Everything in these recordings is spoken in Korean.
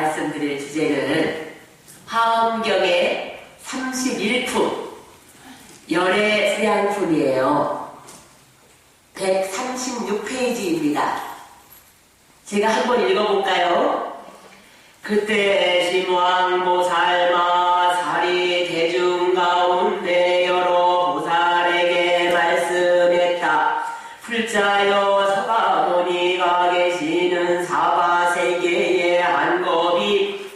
말씀드릴 주제는 화엄경의 31품 열애 수양품이에요. 136페이지입니다. 제가 한번 읽어볼까요? 그때 심왕보살마 사리 대중 가운데 여러 보살에게 말씀했다. 불자여 서가모니가 계시는 사바세계의 한겁이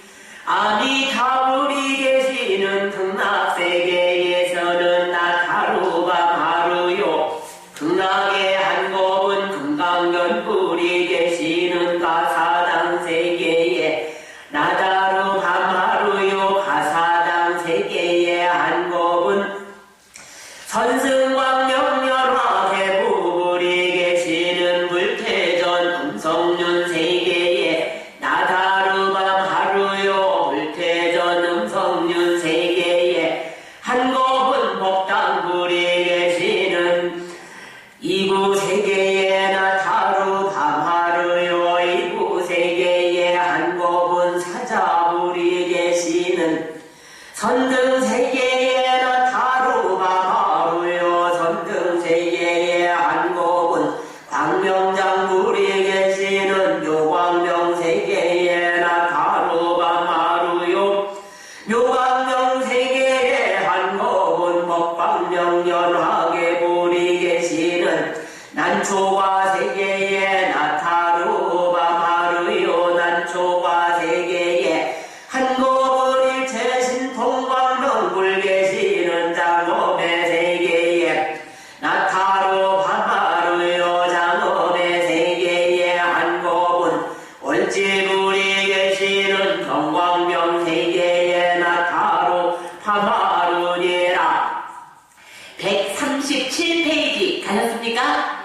아미타불이 계시는 극락세계에서는 나타루바마루요. 극락의 한겁은 금강연불이 계시는 가사당세계에 나다루 바마루요. 가사당세계의 한겁은 선승광명연화 대부불이 계시는 불태전 음성윤세계에 나다루 바마루요. 불태전 음성윤세계에 한겁은 법당불이 계시는 이구세계에 나타루 바마루요. 이구세계에 한겁은 사자불이 계시는 선등세계에 나타루 바마루요. 선등세계에 한겁은 광명장불이 계시는 묘광명세계에 나타루 바마루요. 묘광명세계에 한겁은 법광명연화계불이 계시는 난초과세계에 나타루 바마루요. 난초과세계에 한겁은 일체신통광명불 계시는 장엄의 세계에 나타루 바마루요. 장엄의 세계에 한겁은 월지불이 계시는 경광명 세계에 나타루 바마루니라. 137페이지 가셨습니까?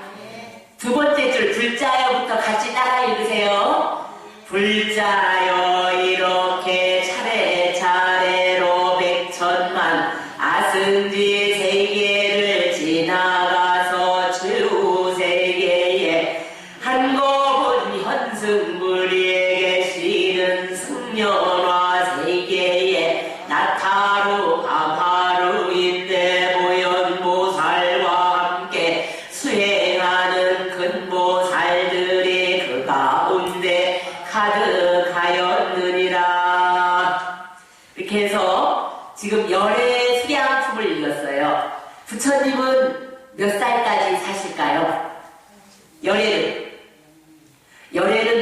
두 번째 줄 불자여부터 같이 따라 읽으세요. 불자여 이렇게 차례차례로 백천만 아승지 세계를 지나가서 최후세계에 한겁은 현승불이 계시는 승연화 세계에 나타루 바마루인데 보현보살과 함께 수행하는 근보살들이 그 가운데 가득하였느니라. 이렇게 해서 지금 열애 수양품을 읽었어요. 부처님은 몇 살까지 사실까요? 열애는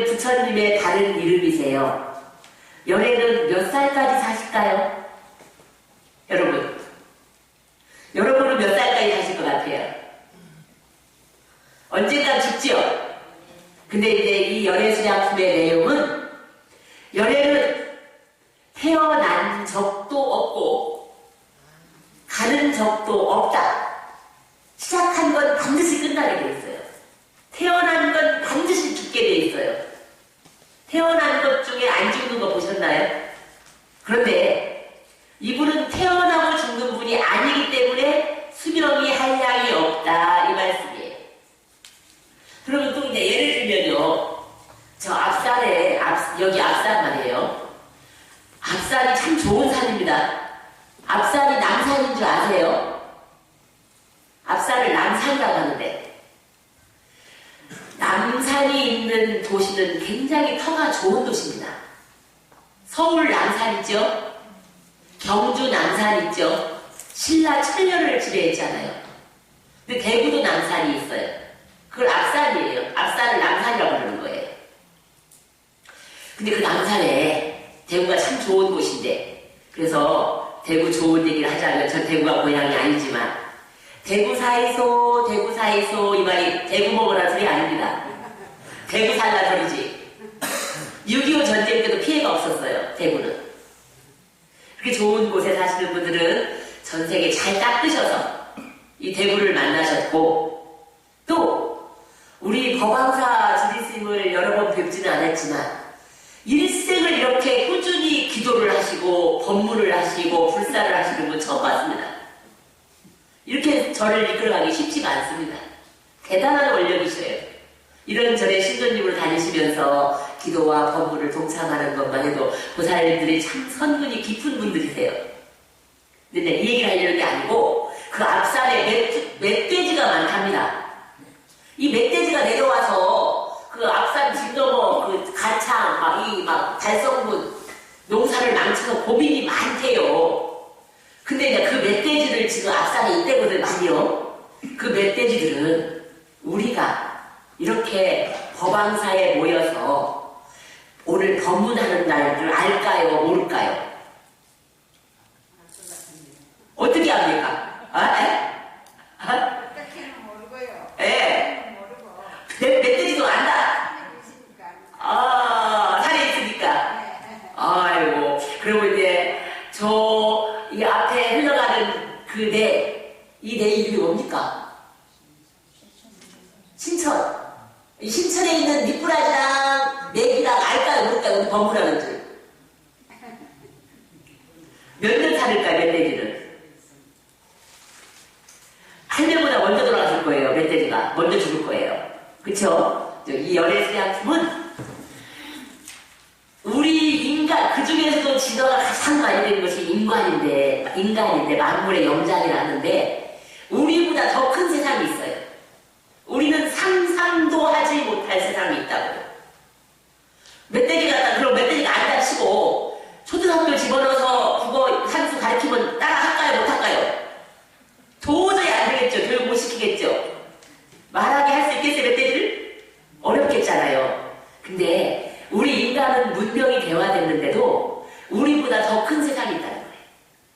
부처님의 다른 이름이세요. 열애는 몇 살까지 사실까요? 여러분은 몇 살까지 사실 것 같아요? 언젠가 죽지요? 근데 이제 이 열애수양품의 내용은 열애는 태어난 적도 없고 가는 적도 없다. 시작한 건 반드시 끝나게 돼 있어요. 태어난 건 반드시 죽게 돼 있어요. 태어난 것 중에 안 죽는 거 보셨나요? 그런데 이분은 태어나고 죽는 분이 아니기 때문에 수명이 한량이 없다 이 말씀이에요. 그러면 또 이제 예를 들면요, 저 앞산에 여기 앞산 말이에요. 앞산이 참 좋은 산입니다. 앞산이 남산인 줄 아세요? 앞산을 남산이라고 하는데 남산이 있는 도시는 굉장히 터가 좋은 도시입니다. 서울 남산 있죠? 경주 남산 있죠? 신라 천년을 지배했잖아요. 근데 대구도 남산이 있어요. 그걸 앞산이에요. 앞산을 남산이라고 부르는 거예요. 근데 그 남산에 대구가 참 좋은 곳인데, 그래서 대구 좋은 얘기를 하자면, 전 대구가 고향이 아니지만 대구 사이소 이 말이 대구 먹으라는 소리 아닙니다. 대구 살라 소리지. 6.25 전쟁 때도 피해가 없었어요. 대구는. 그렇게 좋은 곳에 사시는 분들은 전 세계 잘 닦으셔서 이 대구를 만나셨고, 또 우리 법왕사 주지스님을 여러 번 뵙지는 않았지만 일생을 이렇게 꾸준히 기도를 하시고 법문을 하시고 불사를 하시는 분 처음 봤습니다. 이렇게 저를 이끌어가기 쉽지가 않습니다. 대단한 원력이셔요. 이런저런 신도님으로 다니시면서 기도와 법문을 동참하는 것만 해도 보살님들이 참 선근이 깊은 분들이세요. 근데 이 얘기를 하려는 게 아니고 그 앞산에 멧돼지가 많답니다. 이 멧돼지가 내려와서 그 앞산 진동어 그 가창 막 달성군 농사를 망치고 고민이 많대요. 근데 이제 그 멧돼지를 지금 앞산에 있대거든 많이요. 그 멧돼지들은 우리가 이렇게 법왕사에 모여서 오늘 법문하는 날을 알까요? 모를까요? 어떻게 합니까? 어떻게는 모르고요. 예. 모르고. 멧돼지도 안다. 산에 있으니까. 산에 있으니까. 네. 아이고. 그리고 이제 이 앞에 흘러가는 이 내 이름이 뭡니까? 신천. 이 신천에 있는 미꾸라지랑 맥이랑 알까요? 모를까요? 우리 법문하는 줄. 몇 년 살을까요? 멧돼지는? 할매보다 먼저 돌아가실 거예요. 멧돼지가 먼저 죽을 거예요. 그쵸? 이 열애수양품은 우리 인간 그 중에서도 진화가 가장 많이 되는 것이 인간인데 만물의 영장이라는데 우리보다 더 큰 세상이 있어요. 우리는 상상도 하지 못할 세상이 있다고요. 그럼 멧돼지가 안 다치고 초등학교 집어넣어서 국어 산수 가르치면 따라 할까요? 못 할까요? 도저히 안 되겠죠. 교육 못 시키겠죠. 말하게 할 수 있겠어요, 멧돼지를? 어렵겠잖아요. 근데 우리 인간은 문명이 대화됐는데도 우리보다 더 큰 세상이 있다는 거예요.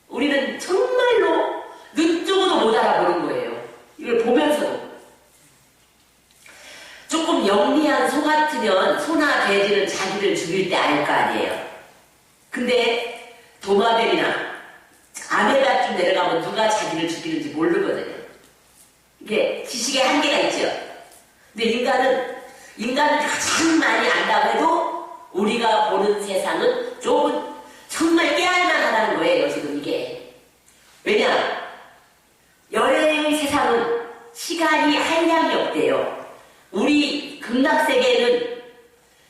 우리는 정말로 눈 뜨고도 못 알아보는 거예요. 이걸 보면서도. 조금 영리한 소 같으면 소나 돼지는 자기를 죽일 때 알 거 아니에요. 근데 도마뱀이나 아메바쯤 내려가면 누가 자기를 죽이는지 모르거든요. 이게 지식의 한계가 있죠. 근데 인간을 가장 많이 안다고 해도 우리가 보는 세상은 조금 정말 깨알만하다는 거예요, 지금 이게. 왜냐? 열애의 세상은 시간이 한량이 없대요. 우리 극락세계는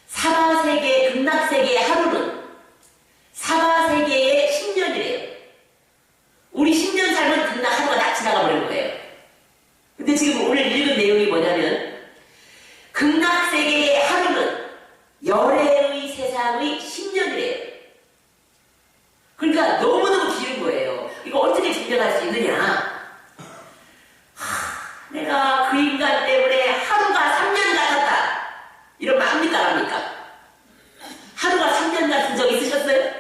사바세계, 극락세계의 하루는 사바세계의 10년이래요. 우리 10년 살면 극락 하루가 딱 지나가 버린 거예요. 근데 지금 오늘 읽은 내용이 뭐냐면 극락세계의 하루는 열애의 세상의 10년이래요. 그러니까 너무너무 길은 거예요. 이거 어떻게 증명할 수 있느냐? 내가 그 인간 때문에 하루가 3년 같았다. 이러면 합니까? 안 합니까? 하루가 3년 같은 적 있으셨어요?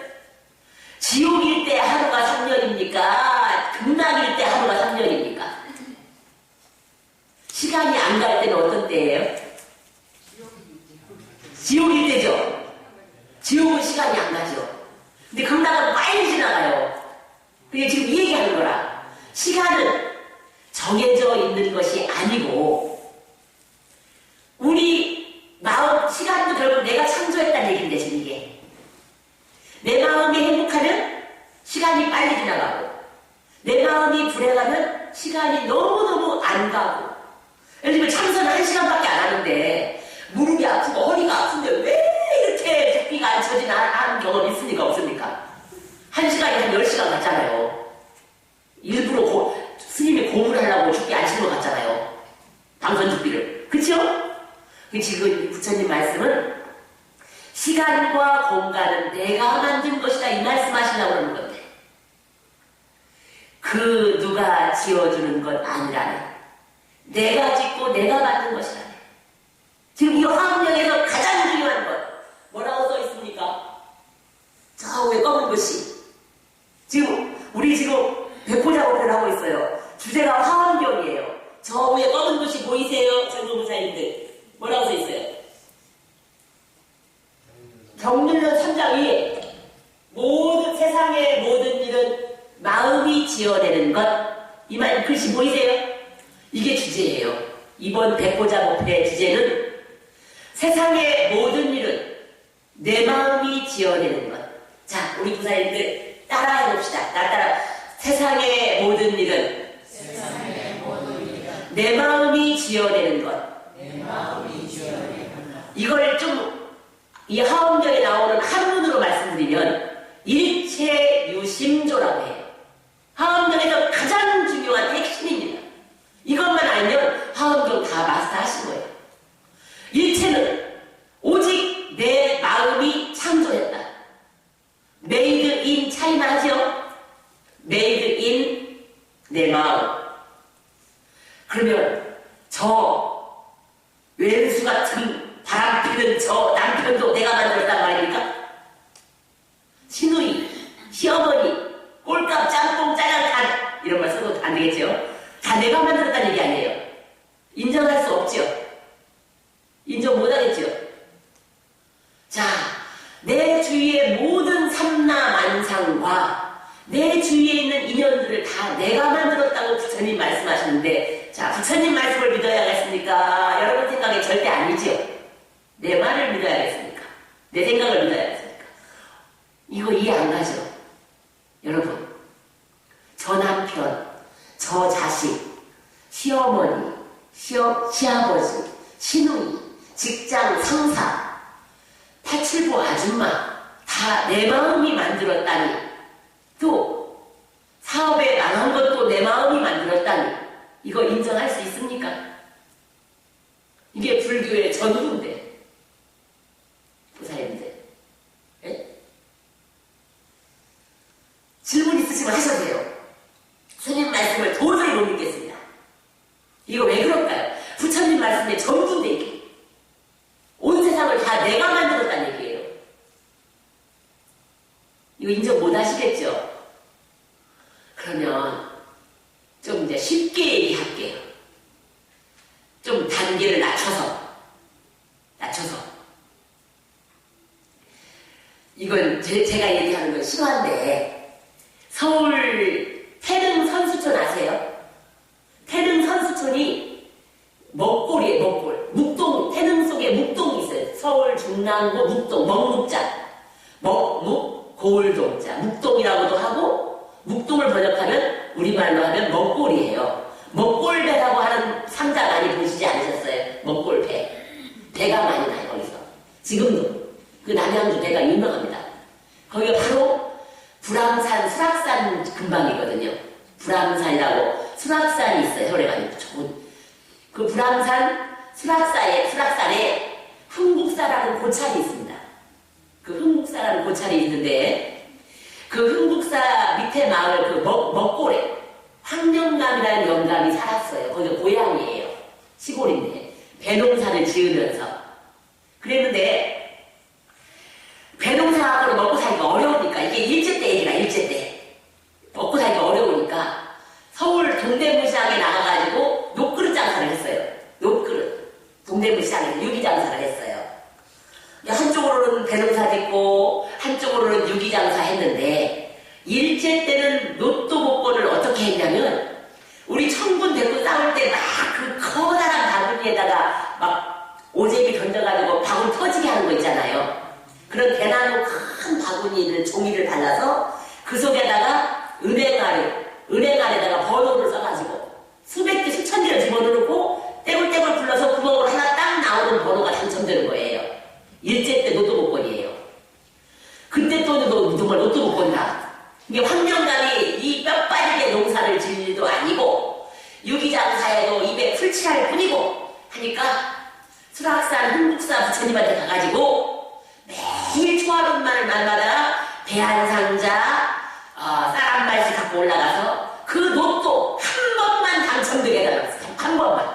지옥일 때 하루가 3년입니까? 극락일 때 하루가 3년입니까? 시간이 안 갈 때는 어떤 때예요? 지옥일 때죠. 지옥은 시간이 안 가죠. 근데 극락은 빨리 지나가요. 그게 지금 이 얘기하는 거라. 시간은 정해져 있는 것이 아니고 우리 마음, 시간도 결국 내가 창조했다는 얘기인데 지금 이게. 내 마음이 행복하면 시간이 빨리 지나가고 내 마음이 불행하면 시간이 너무너무 안 가고. 예를 들면 참선을 1시간밖에 안 하는데 무릎이 아프고 허리가 아픈데 왜 이렇게 백비가 안 쳐지나 하는 경험이 있습니까? 없습니까? 1시간이 한 10시간 갔잖아요. 일부러 스님이 공부를 하려고 죽기 안 치는 것 같잖아요. 방선 죽기를. 그쵸? 지금 부처님 말씀은 시간과 공간은 내가 만든 것이다 이 말씀하시려고 그러는 건데 그 누가 지어주는 것 아니라네. 내가 짓고 내가 만든 것이라네. 지금 이 화엄경에서 가장 중요한 것 뭐라고 써 있습니까? 저 위에 검은 글씨. 우리 지금 백호작업을 하고 있어요. 주제가 화엄경이에요. 저 위에 검은 글씨 보이세요? 전도무사님들. 뭐라고 써 있어요? 경륜론 3장 위에 세상의 모든 일은 마음이 지어내는 것. 이 말 글씨 보이세요? 이게 주제예요. 이번 백호작업의 주제는 세상의 모든 일은 내 마음이 지어내는 것. 자, 우리 부사님들 따라해봅시다. 나 따라. 세상의 모든 일은 내 마음이 지어내는 것. 이걸 좀 이 하엄경에 나오는 한문으로 말씀드리면 일체유심조라고 해요. 하엄경에서 가장 중요한 핵심입니다. 이것만 알면 하엄경 다 마스터하신 거예요. 일체는 오직 내 마음이 창조했다. 메이드 인 차이나 하죠? 메이드 인 내 마음. 그러면 저 왼수 같은 바람피는 저 남편도 내가 만들었단 말입니까? 시누이, 시어머니, 꼴값, 짬뽕, 짜장간 이런 말 써도 안 되겠죠? 다 내가 만들었다는 얘기 아니에요. 인정할 수 없죠? 인정 못하겠죠? 자, 내 주위의 모든 삼라만상과 내 주위에 있는 인연들을 다 내가 만들었다고 부처님 말씀하시는데, 자, 부처님 말씀을 믿어야겠습니까? 여러분 생각에 절대 아니죠? 내 말을 믿어야겠습니까? 내 생각을 믿어야겠습니까? 이거 이해 안 가죠? 여러분, 저 남편, 저 자식, 시어머니, 시아버지, 시누이, 직장 상사, 파출부 아줌마 다 내 마음이 만들었다니, 또 사업에 망한 것도 내 마음이 만들었다니, 이거 인정할 수 있습니까? 이게 불교의 전부인데, 보살님들. 예? 질문 있으시면 하셔도 돼요. 스님 말씀을 도저히 못 믿겠습니다. 이거 왜 그럴까요? 부처님 말씀의 전부인데 이게. 온 세상을 다 내가 만들었다는 얘기예요. 이거 인정 못 하시겠죠? 그러면 좀 이제 쉽게 얘기할게요. 좀 단계를 낮춰서. 이건 제가 얘기하는 건 싫어한데, 서울 태릉 선수촌 아세요? 태릉 선수촌이 먹골이에요, 먹골. 묵동, 태릉 속에 묵동이 있어요. 서울 중랑구 묵동, 먹묵자. 먹묵, 고을동자. 묵동이라고도 하고, 묵동을 번역하면, 우리말로 하면 먹골이에요. 먹골배라고 하는 상자 많이 보시지 않으셨어요? 먹골배. 배가 많이 나요, 거기서. 지금도. 그 남양주 배가 유명합니다. 거기가 바로 불암산, 수락산 근방이거든요. 불암산이라고 수락산이 있어요. 혈액이 좋은. 그 불암산, 수락산에 흥국사라는 고찰이 있습니다. 그 흥국사라는 고찰이 있는데, 그 흥국사 밑에 마을 그 먹골에 황영감이라는 영감이 살았어요. 거기가 고향이에요. 시골인데. 배농사를 지으면서. 그랬는데, 배농사하고 먹고 살기가 어려우니까, 이게 일제 때 얘기라, 일제 때. 먹고 살기가 어려우니까, 서울 동대문시장에 나가가지고 녹그릇 장사를 했어요. 녹그릇. 동대문시장에서 유기장사를 했어요. 한쪽으로는 배농사 짓고, 한쪽으로는 유기장사 했는데, 일제 때는 로또 복권을 어떻게 했냐면, 우리 청군 대구 싸울 때 막 그 커다란 바구니에다가 막 오제비 던져가지고 바구니 터지게 하는 거 있잖아요. 그런 대나무 큰 바구니를 종이를 발라서 그 속에다가 은행알에다가 번호를 써가지고 수백 개 수천 개를 집어넣고 떼굴떼굴 불러서 구멍으로 하나 딱 나오는 번호가 당첨되는 거예요. 일제 때 로또 복권이에요. 그때 또 정말 로또 복권이다. 이게 황명감이 이 뼈 빠지게 농사를 지을 일도 아니고 유기장사에도 입에 풀칠할 뿐이고 하니까 수락산 흥국사 부처님한테 가가지고 매일 초하룻날 날마다 배 한 상자, 쌀 한 말씩 갖고 올라가서 그 로또 한 번만 당첨되게 해달라고 했어요. 한 번만.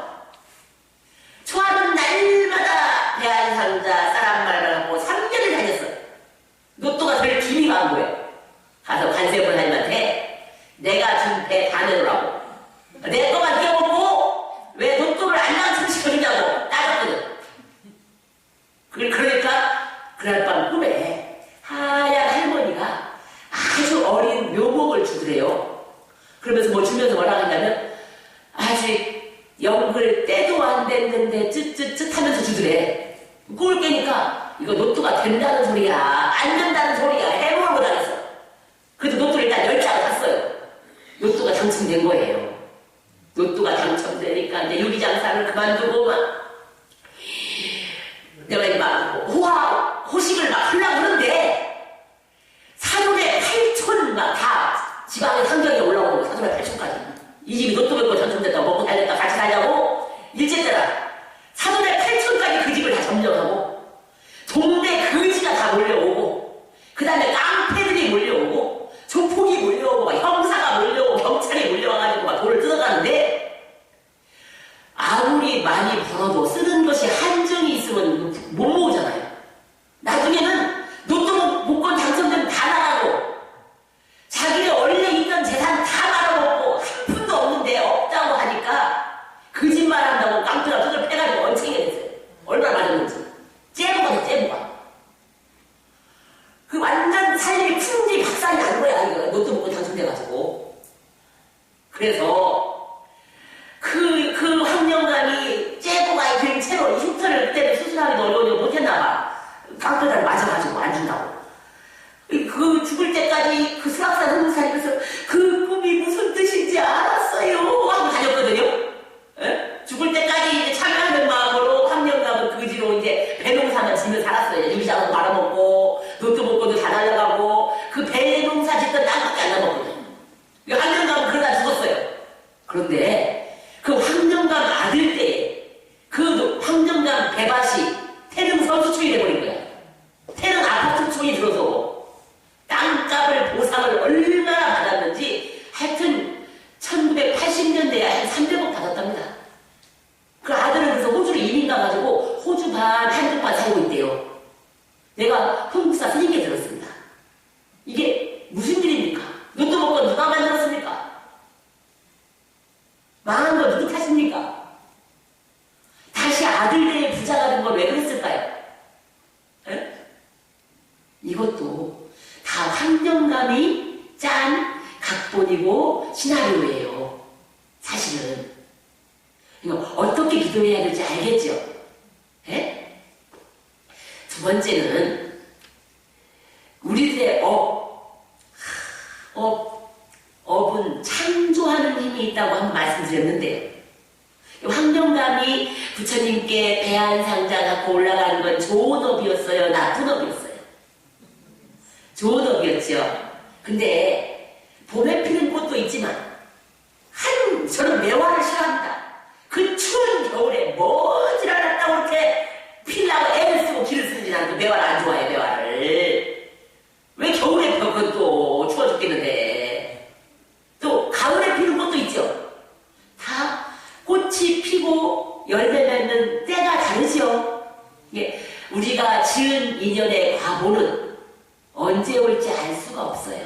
초하룻 날마다 배 한 상자, 쌀 한 말을 갖고 3년을 다녔어요. 로또가 별 기미가 안 보여요. 가서 관세음보살님한테 내가 준 배 다 내놓으라고. 내 거만 떼어먹고 왜 로또를 안 당첨시켜주냐고 따졌거든. 그러니까 그날 밤 꿈에 하얀 할머니가 아주 어린 묘목을 주더래요. 그러면서 뭐 주면서 뭐라고 했냐면 아직 연글 때도 안 됐는데 쯧쯧쯧 하면서 주더래. 꿈을 깨니까 이거 로또가 된다는 소리야 안 된다는 소리야 해보를 못하겠어. 그래도 로또를 일단 10장을 샀어요. 로또가 당첨된 거예요. 로또가 당첨되니까 이제 유기장사를 그만두고 막 일제때라 사돈의 8촌까지 그 집을 다 점령하고 동네 거지가 다 몰려오고 그 다음에 깡패들이 몰려오고 조폭이 몰려오고 형사가 몰려오고 경찰이 몰려와가지고 막 돈을 뜯어가는데 아무리 많이 벌어도 쓰는 것이 한정이 있으면 못 모으잖아요. 나중에는 로또 복권 당첨되면 다 나가고 자기가 원래 있던 재산 다 말아먹고 한 푼도 없는데 없다고 하니까 거짓말한다고 깡패가 두들 패가지고 얹히게 됐어요. 얼마나 맞았는지. 째부가 째부가. 그 완전 살림이 풍지 박산이 난 거야. 이거 로또 복권 당첨돼가지고. 그래서 그 황령감이 째부가 된 채로 흉터를 그때는 수술하기도 어려우니까 못했나봐. 깡패들 맞아가지고 안 준다고. 그 죽을 때까지 그 수락산 흥사에서 그 꿈이 무슨 뜻인지 알았어요 하고 다녔거든요. 에? 죽을 때까지 이제 참여하는 마음으로 황령감은 그지로 이제 배농사만 지며 살았어요. 유기장도 말아먹고 로또 복권도 다 날라가고 그 배농사 짓던 땅밖에 안 남았거든요. 황령감은 그러다 죽었어요. 그런데 그 황령감 아들 때에 그 황령감 배밭이 태릉 선수촌이 돼버린 거야. 태릉 아파트촌이 들어서 땅값을 보상을 얼마나 받았는지 하여튼 1980년대에 한 300억 받았답니다. 그 아들은 그래서 호주로 이민 가가지고 호주 반 한국 반 살고 있대요. 내가 흥국사 스님께 들었습니다. 이게 무슨 일입니까? 로또 복권 누가 만들었습니까? 망한 거 누구 탓입니까? 다시 아들들의 부자가 된 건 왜 그랬을까요? 에? 이것도 다 황령감이 짠 각본이고 시나리오예요. 사실은. 이거 어떻게 기도해야 될지 알겠죠? 에? 두 번째는 우리들의 업은 창조하는 힘이 있다고 한번 말씀드렸는데요. 황령감이 부처님께 배안상자 갖고 올라가는 건 좋은 업이었어요? 나쁜 업이었어요? 좋은 업이었죠. 근데 봄에 피는 꽃도 있지만 저는 매화를 싫어합니다. 그 추운 겨울에 뭐질 않았다고 이렇게 피려고 애를 쓰고 기를 쓰지 않고 매화를 안 좋아해. 매화를 왜 겨울에 펴? 그건 또 추워 죽겠는데. 또 가을에 피는 꽃도 있죠. 다 꽃이 피고 열매 맺는 때가 다르죠. 예, 우리가 지은 인연의 과보는 언제 올지 알 수가 없어요.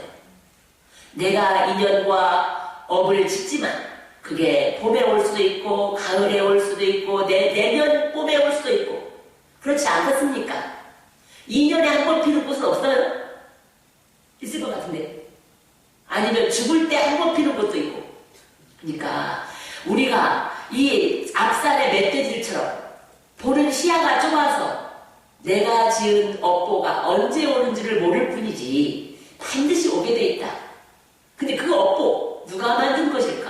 내가 인연과 업을 짓지만 그게 봄에 올 수도 있고 가을에 올 수도 있고 내년 봄에 올 수도 있고 그렇지 않겠습니까? 2년에 한 번 피는 꽃은 없어요? 있을 것 같은데. 아니면 죽을 때 한 번 피는 꽃도 있고. 그러니까 우리가 이 앞산의 멧돼지들처럼 보는 시야가 좁아서 내가 지은 업보가 언제 오는지를 모를 뿐이지 반드시 오게 돼 있다. 근데 그 업보 누가 만든 것일까?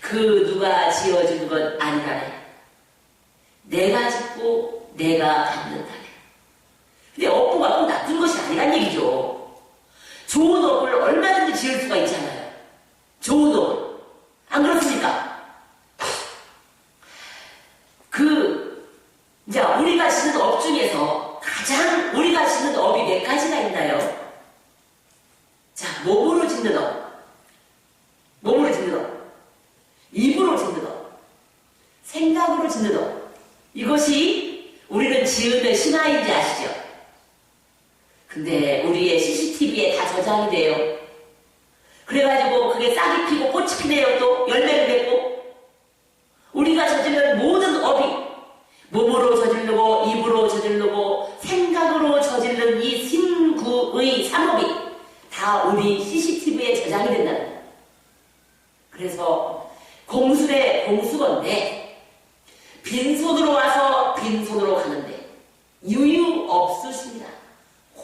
그 누가 지어준 건 아니라네. 내가 짓고 내가 받는다네. 근데 업보가 꼭 나쁜 것이 아니란 얘기죠. 좋은 업을 얼마든지 지을 수가 있잖아요. 좋은 업을. 안 그렇습니까? 이제 우리가 짓는 업 중에서 가장 우리가 짓는 업이 몇 가지가 있나요? 자, 몸으로 짓는 업. 몸으로 짓는 업. 입으로 짓는 업. 생각으로 짓는 업. 이것이 우리는 지으면 신화인지 아시죠? 근데 우리의 CCTV에 다 저장이 돼요. 그래가지고 그게 싹이 피고 꽃이 피네요. 또 열매를 맺고. 우리가 저지른 모든 업이 몸으로 저지르고 입으로 저지르고 생각으로 저지른 이 신구의 삼업이 다 우리 CCTV에 저장이 된다는 거예요. 그래서 공술의 공수건데 빈손으로 와서 빈손으로 가는데 유유 없으십니다.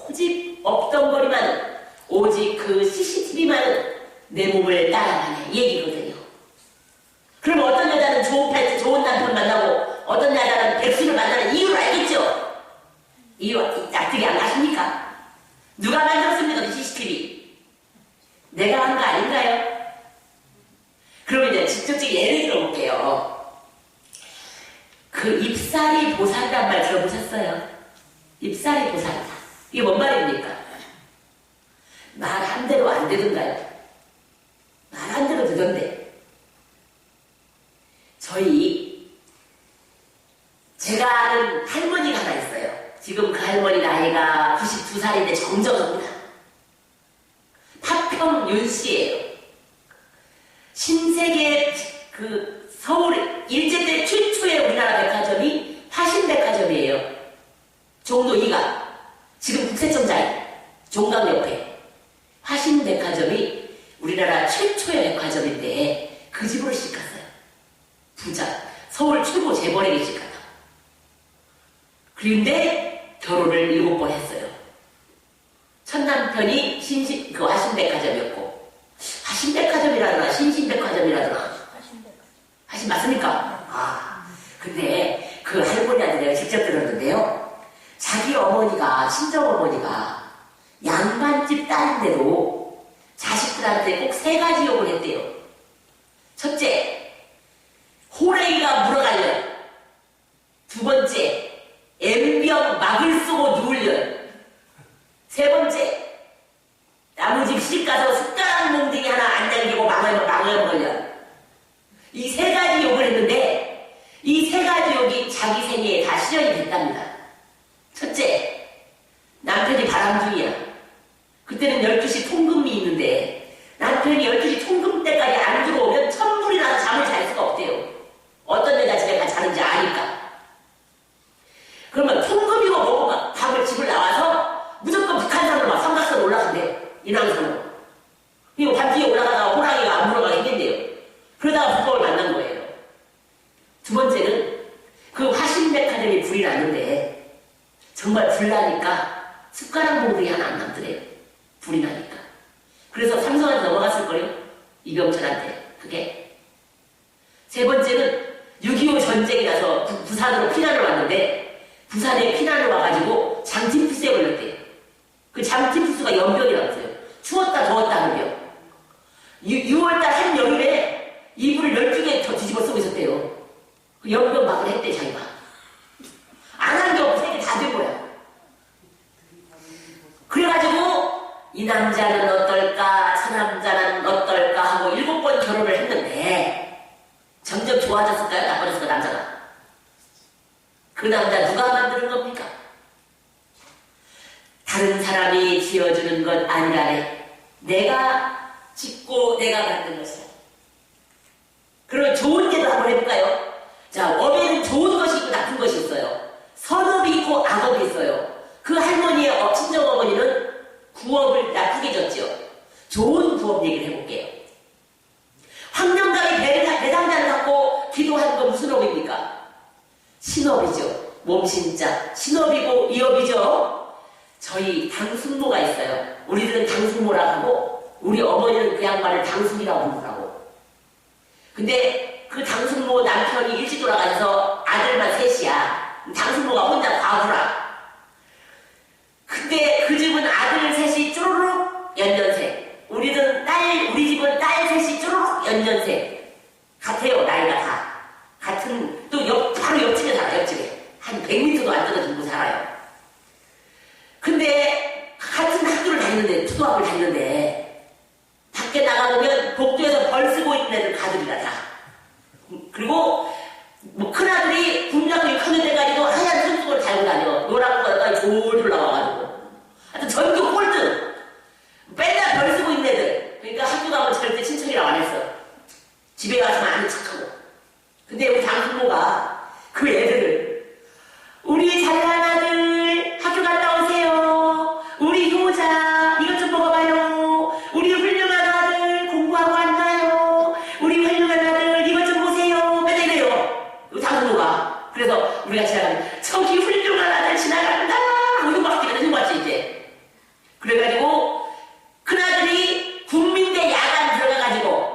오직 없덩거리만은 오직 그 CCTV만은 내 몸을 따라가는 얘기거든요. 그럼 어떤 여자는 좋은 남편을 만나고 어떤 여자는 백수를 만나는 이유를 알겠죠? 이유 납득이 안 가십니까? 누가 만들었습니까? 그 CCTV. 내가 한 거 아닌가요? 그러면 이제 직접적인 예를 들어볼게요. 그 입살이 보살이란 말 들어보셨어요? 입살이 보살이다. 이게 뭔 말입니까? 말 한 대로 안 되던가요? 말 한 대로 되던데. 제가 아는 할머니가 하나 있어요. 지금 그 할머니 나이가 92살인데 정정합니다. 파평 윤씨예요. 신세계 서울 일제때 최초의 우리나라 백화점이 화신백화점이에요. 종로 2가 지금 국세청자에 종강 옆에 화신백화점이 우리나라 최초의 백화점인데 그 집으로 시집갔어요. 부자, 서울 최고 재벌에게 시집갔다. 그런데 결혼을 7번 했어요. 첫 남편이 화신백화점이었고, 화신백화점이라더라 신신백화점이라더라. 화신 맞습니까? 근데 그 할머니한테 내가 직접 들었는데요. 자기 어머니가, 친정어머니가 양반집 딸인데도 자식들한테 꼭 3가지 욕을 했대요. 첫째, 호랭이가 물어가려. 2번째, 엠병 막을 쏘고 누울려. 3번째, 나무집 시집가서 숟가락 몽둥이 하나 안 당기고 망하면 걸려. 이 3가지 욕을 했는데 이 3가지 욕이 자기 생애에 다 실현이 됐답니다. 첫째, 남편이 바람둥이야. 그때는 12시 통금이 있는데 남편이 12시 통금 때까지 안 들어오면 천불이 나서 잠을 잘 수가 없대요. 어떤 여자 집에 가 자는지 아니까. 그러면 통금이고 뭐고 밥을 집을 나와서 무조건 북한산으로 막 삼각산 올라간대요. 인왕산으로. 그리고 밤 뒤에 올라가다가 호랑이가 안 물어가게 했대요. 그러다가 불법을 만난 거예요. 2번째는 그 화신백화점이 불이 났는데 정말 불나니까 숟가락 몽둥이 하나 안 남더래요. 불이 나니까. 그래서 삼성한테 넘어갔을걸요? 이병철한테. 그게. 3번째는 6.25 전쟁이 나서 부산으로 피난을 왔는데 부산에 피난을 와가지고 장티푸스에 걸렸대요. 그 장티푸스가 연병이라고 했어요. 추웠다 더웠다 하는 병. 6월달 한여름에 이불을 12개 더 뒤집어 쓰고 있었대요. 그 연병 막을 했대 자기가. 안 한 게 없고 3개 다 된 거야. 그래가지고 이 남자는 어떨까 저 남자는 어떨까 하고 7번 결혼을 했는데 점점 좋아졌을까요? 나빠졌을까요? 남자가. 그 남자 누가 만드는 겁니까? 다른 사람이 지어주는 것 아니라네. 내가 짓고 내가 만든 것이야. 그러면 좋은 예도 한번 해볼까요? 자, 업에는 좋은 것이 있고 나쁜 것이 있어요. 선업이 있고 악업이 있어요. 그 할머니의 친정어머니는 구업을 나쁘게 졌죠. 좋은 구업 얘기를 해볼게요. 황령감이 배당자를 갖고 기도하는 건 무슨 업입니까? 신업이죠. 몸신자. 신업이고 이업이죠. 저희 당숙모가 있어요. 우리들은 당숙모라고 하고 우리 어머니는 그 양반을 당숙이라고 부르더라고. 근데 그 당숙모 남편이 일찍 돌아가셔서 아들만 3이야. 당숙모가 혼자 과부라. 근데 그 집은 아들 3이 쪼르륵 연년생. 우리 집은 딸 3이 쪼르륵 연년생. 같아요, 나이가 다. 같은, 또 바로 옆집에 살아요, 옆집에. 한 100m도 안 떨어지고 살아요. 근데 같은 학교를 다니는데, 초등학교를 다니는데, 밖에 나가보면 복도에서 벌 쓰고 있는 애들 가족이다, 다. 그리고, 큰아들이 군장이 크는 데까지도 하얀 손수건을 달고 다녀. 노란 거까지 졸졸 나와가지고. 하여튼 전교 꼴등. 맨날 벌 쓰고 있는 애들. 그러니까 학교 가면 절대 친척이라고 안 했어. 집에 가서만 아는 척하고. 근데 우리 당숙모가 그 애들을 우리 잘난 아들 학교 갔다 오세요. 우리 효자 이것 좀 먹어봐요. 우리 훌륭한 아들 공부하고 왔나요? 우리 훌륭한 아들 이것 좀 보세요. 맨날 이래요. 우리 당숙모가. 그래서 우리가 지나가면 저기 훌륭한 아들 지나간다 하고 흉봤지 이제. 그래가지고 큰아들이 국민대 야간 들어가가지고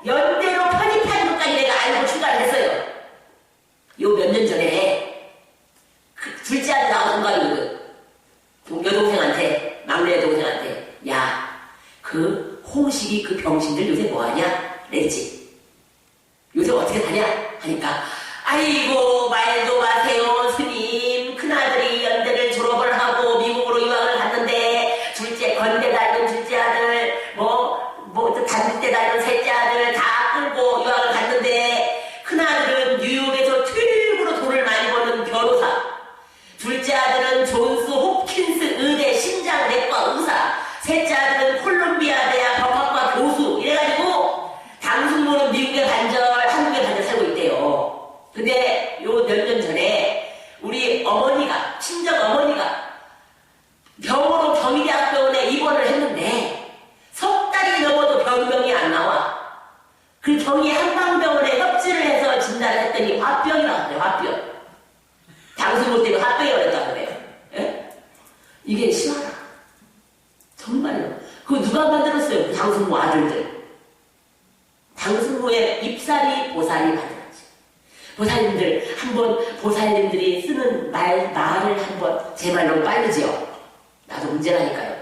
연대로 편입한 것까지 내가 알고 출가를 했어요. 요 몇 년 전에 그 둘째 아들 나온 동갑이거든. 여동생한테, 막내 동생한테, 야, 그 홍식이 그 병신들 요새 뭐하냐? 그랬지. 요새 어떻게 사냐? 하니까 아이고 말도 마세요 스님. 큰아들이 연대를 졸업을 하고 미국으로 유학을 갔는데 둘째 건대 다니는 둘째 아들 단대 다니는 셋째 아들 다 끌고 유학을 갔는데 큰아들은 뉴욕에서 퇴직으로 돈을 많이 버는 변호사, 둘째 아들은 존스 홉킨스 의대 심장내과 의사, 셋째 아들은 콜롬비아 대학 법학과 교수. 이래가지고 당숙모는 미국에 간절 한국에 간절 살고 있대요. 근데 요 몇 년 전에 우리 어머니가, 친정 어머니가 병으로 경희대학병원에 입원을 했는데 석 달이 넘어도 병명이 안 나와. 그 경희 한방병원에 협진을 해서 진단을 했더니 화병이 나왔어요. 화병. 당숙모 때문에 화병이 걸렸다고 그래요. 예? 이게 실화라. 정말로. 그거 누가 만들었어요? 그 당숙모 아들들. 당숙모의 입살이 보살이 만들었지. 보살님들 한번 보살님들이 쓰는 말을 한번 제 말로 빠르지요. 나도 문제라니까요.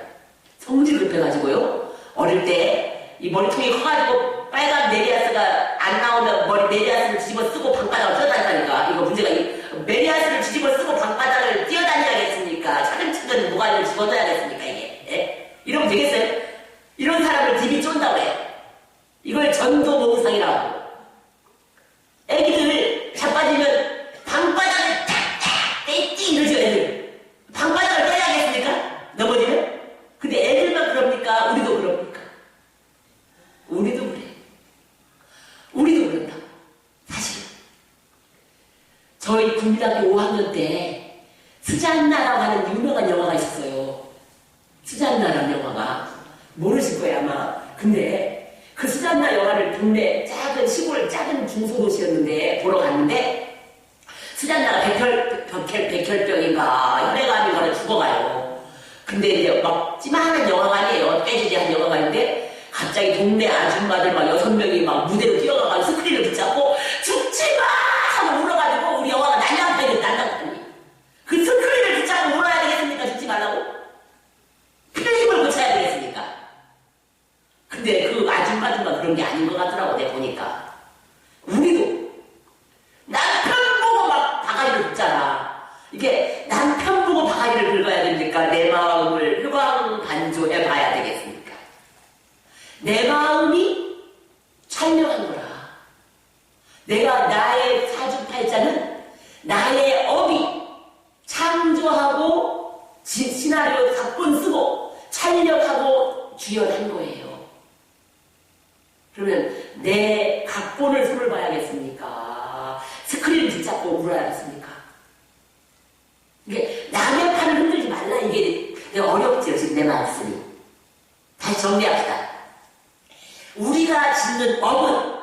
성질 급해가지고요. 어릴 때 이 머리통이 커가지고 빨간 메리아스가 안 나오면 머리 메리아스를 뒤집어 쓰고 방바닥을 뛰어다니다니까. 이거 문제가 메리아스를 뒤집어 쓰고 방바닥을 뛰어다녀야겠습니까? 차근차근 모가지를 집어넣어야겠습니까 이게? 예? 이러면 되겠어요? 이런 사람을 집이 쫀다고 해요. 이걸 전도몽상이라고. 애기들 자빠지면 방바닥을 탁탁 떼띠 이러죠 애들. 방바닥을 떼야겠습니까? 넘어지면? 근데 애들만 그럽니까? 우리도 그럽니까? 우리도 그래. 우리도 그런다. 사실 저희 국민학교 5학년 때 스잔나라고 하는 유명한 영화가 있었어요. 스잔나라는 영화가 모르실 거예요 아마. 근데 그 스잔나 영화를 동네 작은 시골 작은 중소도시였는데 보러 갔는데 스잔나가 백혈병인가 혈액암이 걸려 죽어가요. 근데 이제 막 찌만한 영화가 아니에요. 떼지지한 영화가 있는데 갑자기 동네 아줌마들 막 6명이 막 무대로 뛰어가가지고 스크린을 붙잡고 죽지마! 하고 울어가지고 우리 영화가 난장판이. 그 스크린을 붙잡고 울어야 되겠습니까? 죽지 말라고? 필름을 고쳐야 되겠습니까? 근데 그 아줌마들만 그런 게 아닌 것 같더라고 내가 보니까. 우리도 남편 보고 막 바가지를 긁잖아. 이게 남편 보고 바가지를 긁어야 됩니까? 내 마음을 회광반조해 봐야 되겠습니까? 내 마음이 촬영한 거라. 내가 나의 사주팔자는 나의 업이 창조하고 시나리오 각본 쓰고 촬영하고 주연한 거예요. 그러면 내 각본을 손을 봐야겠습니까? 스크린을 붙잡고 울어야겠습니까? 이게 남의 판을 흔들지 말라. 이게 내가 어렵지요 지금 내 말씀이. 다시 정리합시다. 우리가 짓는 업은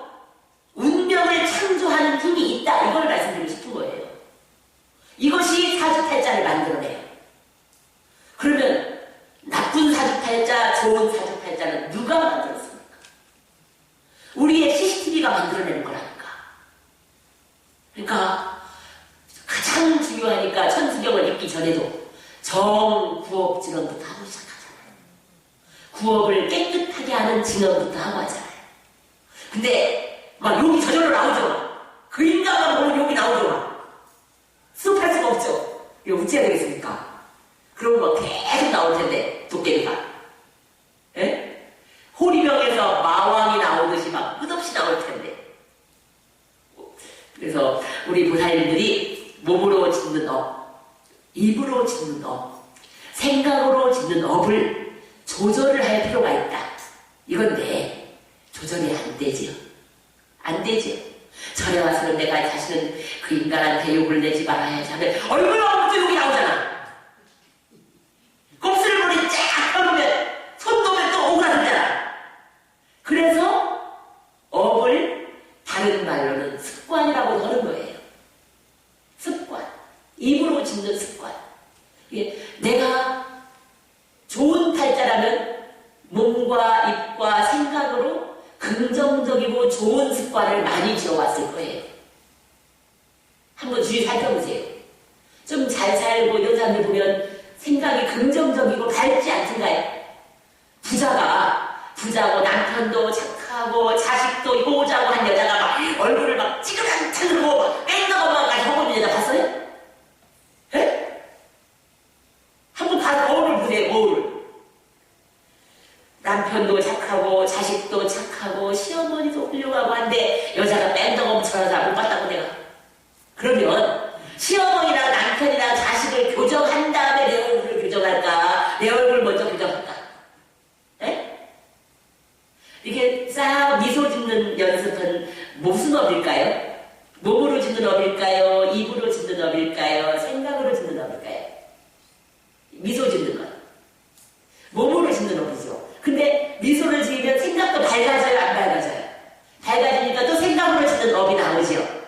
운명을 창조하는 힘이 있다. 이걸 말씀드리고 싶은 거예요. 이것이 사주팔자를 만들어내요. 그러면 나쁜 사주팔자, 좋은 사주팔자는 누가 만들었습니까? 우리의 CCTV가 만들어내는 거라니까. 그러니까 가장 중요하니까 천수경을 읽기 전에도 정구업진언부터 하고 시작하잖아요. 구업을 깨끗하게 하는 진언부터 하고 하잖아요. 근데 막 욕이 저절로 나오죠. 그 인간만 보면 욕이 나오죠. 수업할 수가 없죠. 이거 어찌해야 되겠습니까? 그런 거 계속 나올 텐데 도깨비가. 예? 호리병에서 마왕이 나오듯이 막 끝없이 나올 텐데. 그래서 우리 보살님들이 몸으로 짓는 업, 입으로 짓는 업, 생각으로 짓는 업을 조절을 할 필요가 있다. 이건데 조절이 안 되지요. 안 되지요. 절에 와서는 내가 자신은 그 인간한테 욕을 내지 말아야지 하면 얼굴 나오면 욕이 나오잖아. 곱슬 머리 쫙 펴놓으면 손 놓으면 또 오그라들잖아. 그래서 업을 다른 말로는 습관이라고 하는 거예요. 습관. 입으로 짓는 습관. 내가 좋은 팔자라면 몸과 입과 생각으로 긍정적이고 좋은 습관을 많이 지어왔을 거예요. 한번 주위 살펴보세요. 좀 잘 살고 이런 사람들 보면 생각이 긍정적이고 밝지 않던가요? 부자고 남편도 착하고 자식도 효자고 한 여자가 막 얼굴을 막 찌그랑찌그랑 여자가 뺀덕 엄청나서 못 봤다고 내가. 그러면 시어머니랑 남편이랑 자식을 교정한 다음에 내 얼굴을 교정할까? 내 얼굴 먼저 교정할까? 에? 이게 싹 미소 짓는 연습은 무슨 업일까요? 몸으로 짓는 업일까요? 입으로 짓는 업일까요? 생각으로 짓는 업일까요? 미소 짓는 것. 몸으로 짓는 업이죠. 근데 미소를 지으면 생각도 밝아져요? 안 밝아져요? 밝아지니까 또 생각으로 짓는 업이 나오죠.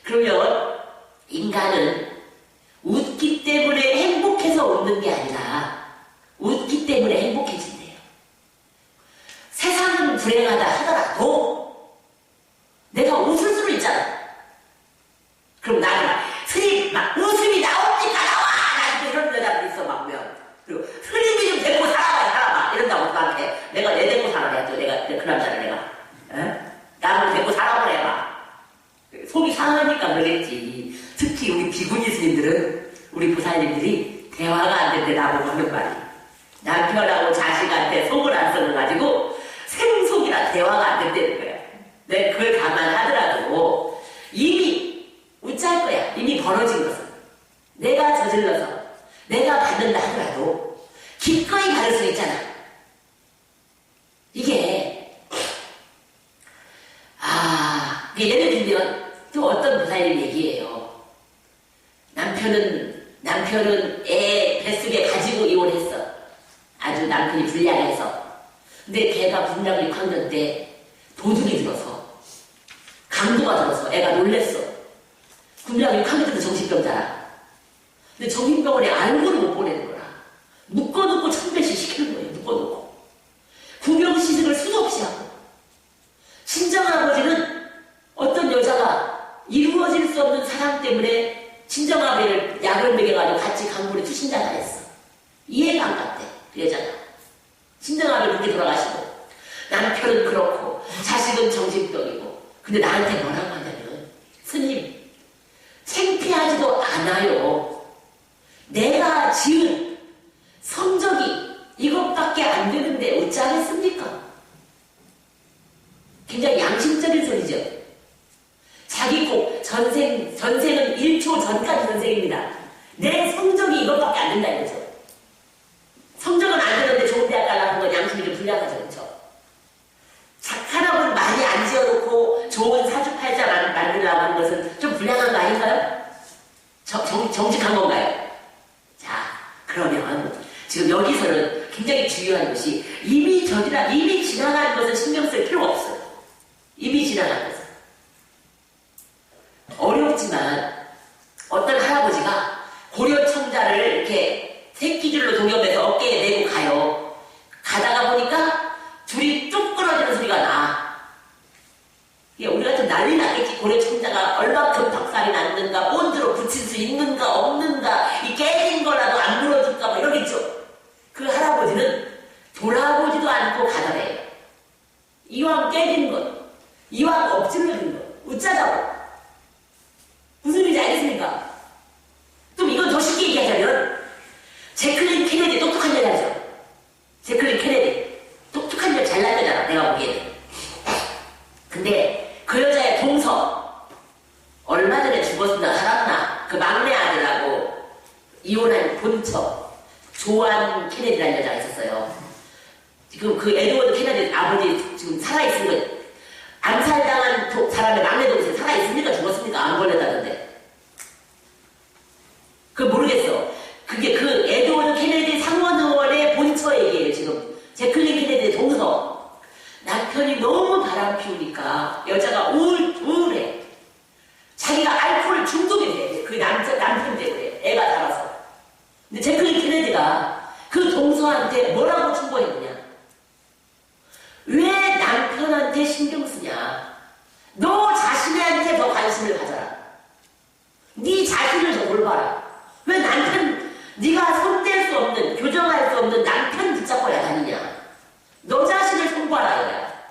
그러면 인간은 웃기 때문에 행복해서 웃는 게 아니라 웃기 때문에 행복해진대요. 세상은 불행하다 하더라도 내가 웃을 수는 있잖아. 그럼 나는 스님 막 웃음이 나옵니까 나와! 나 이런 여자들 있어 막 보면. 그리고 스님이 좀 데리고 살아봐 이런다고 나한테. 내가 내 데리고 살아야죠. 내가 그 남자를 내가. 에? 나를 데리고 살아보래봐. 속이 상하니까 그러겠지. 특히 우리 비구니 스님들은 우리 부사님들이 대화가 안 되는데 나보고 하는 말이 남편하고 자식한테 속을 안 썩어가지고 생속이라 대화가 안 된다는 거야. 내가 그걸 감안하더라도 이미 웃잘 거야. 이미 벌어진 것은. 내가 저질러서 내가 받는다 하더라도 기꺼이 받을 수 있잖아. 이게 예를 들면 또 어떤 부사님 얘기예요. 남편은 애 뱃속에 가지고 이혼했어. 아주 남편이 불량해서. 근데 걔가 분당 6학년 때 도둑이 들어서 강도가 들어서 애가 놀랬어. 분당 6학년 때도 정신병자라. 근데 정신병원에 알고를 못 보내는 거라. 묶어놓고 천배씩 시키는 거예요. 묶어놓고. 구명시식을 수도 없이 하고. 친정아버지는 어떤 여자가 이루어질 수 없는 사랑 때문에 친정아버지를 약을 먹여가지고 같이 강물에 투신자가 했어. 이해가 안 갔대. 그 여자가. 친정아버지 그렇게 돌아가시고 남편은 그렇고 자식은 정신병이고. 근데 나한테 뭐라고 하냐면 스님 창피하지도 않아요. 내가 지은 성적이 이것밖에 안 되는데 어쩌겠습니까? 굉장히 양심적인 소리죠. 자기 꼭 전생은 1초 전까지 전생입니다. 내 성적이 이것밖에 안 된다 이거죠. 성적은 안 되는데 좋은 대학 가려는 건 양심이 좀 불량하죠. 그렇죠? 착한 학원 많이 안 지어놓고 좋은 사주팔자 만들려고 하는 것은 좀 불량한 거 아닌가요? 정직한 건가요? 자, 그러면 지금 여기서는 굉장히 중요한 것이 이미 지나간 것은 신경 쓸 필요가 없어요. 이미 지나간 것은. 어렵지만 어떤 할아버지가 고려청자를 이렇게 새끼줄로 동여매서 어깨에 메고 가요. 가다가 보니까 둘이 뚝 끊어지는 소리가 나. 이게 우리가 좀 난리 났겠지. 고려청자가 얼마큼 박살이 났는가, 본드로 붙일 수 있는가 없는가, 이 깨진 거라도 안 물어줄까 뭐 이러겠죠. 그 할아버지는 돌아보지도 않고 가더래요. 이왕 깨진 것, 이왕 엎질러진 것, 웃자자고. 무슨 일인지 알겠습니까? 좀 이건 더 쉽게 얘기하자면 제클린 케네디 똑똑한 여자죠. 제클린 케네디 똑똑한 여자, 잘난 여자라 내가 보기에는. 근데 그 여자의 동서 얼마 전에 죽었나 살았나 그 막내 아들하고 이혼한 본처 조안 케네디라는 여자가 있었어요. 지금 그 에드워드 케네디 아버지 지금 살아있은 거 암살당한 사람의 막내 동생 살아있습니까? 죽었습니까? 안 걸렸다던데. 그거 모르겠어. 그게 그 에드워드 케네디 상원 의원의 본처 얘기예요, 지금. 제클린 케네디의 동서. 남편이 너무 바람 피우니까 여자가 우울해. 자기가 알코올 중독이 돼. 그 남편 때문에. 애가 자라서. 근데 제클린 케네디가 그 동서한테 뭐라고 충고했느냐. 왜 남편한테 신경 쓰냐? 너 자신한테 더 관심을 가져라. 네 자신을 더 돌봐라. 왜 네가 손댈 수 없는, 교정할 수 없는 남편 붙잡고 야다니냐? 너 자신을 손봐라 이거야.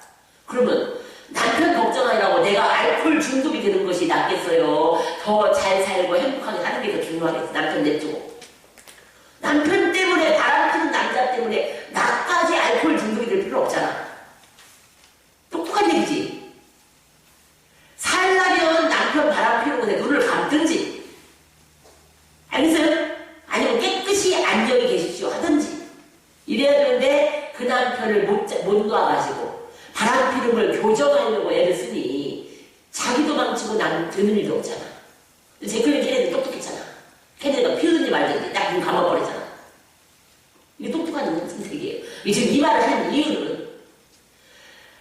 그러면 남편 걱정하느라고 내가 알코올 중독이 되는 것이 낫겠어요? 더 잘 살고 행복하게 사는 게 더 중요하겠어. 남편 냅두고. 남편 때문에 바람 피는 남자 때문에 나까지 알코올 중독이 될 필요 없잖아. 똑똑한 얘기지. 듣는 일도 없잖아. 제클린 걔네들 똑똑했잖아. 걔네가 피우든지 말든지 딱 눈 감아버리잖아. 이게 똑똑한 선택이에요. 지금 이 말을 하는 이유는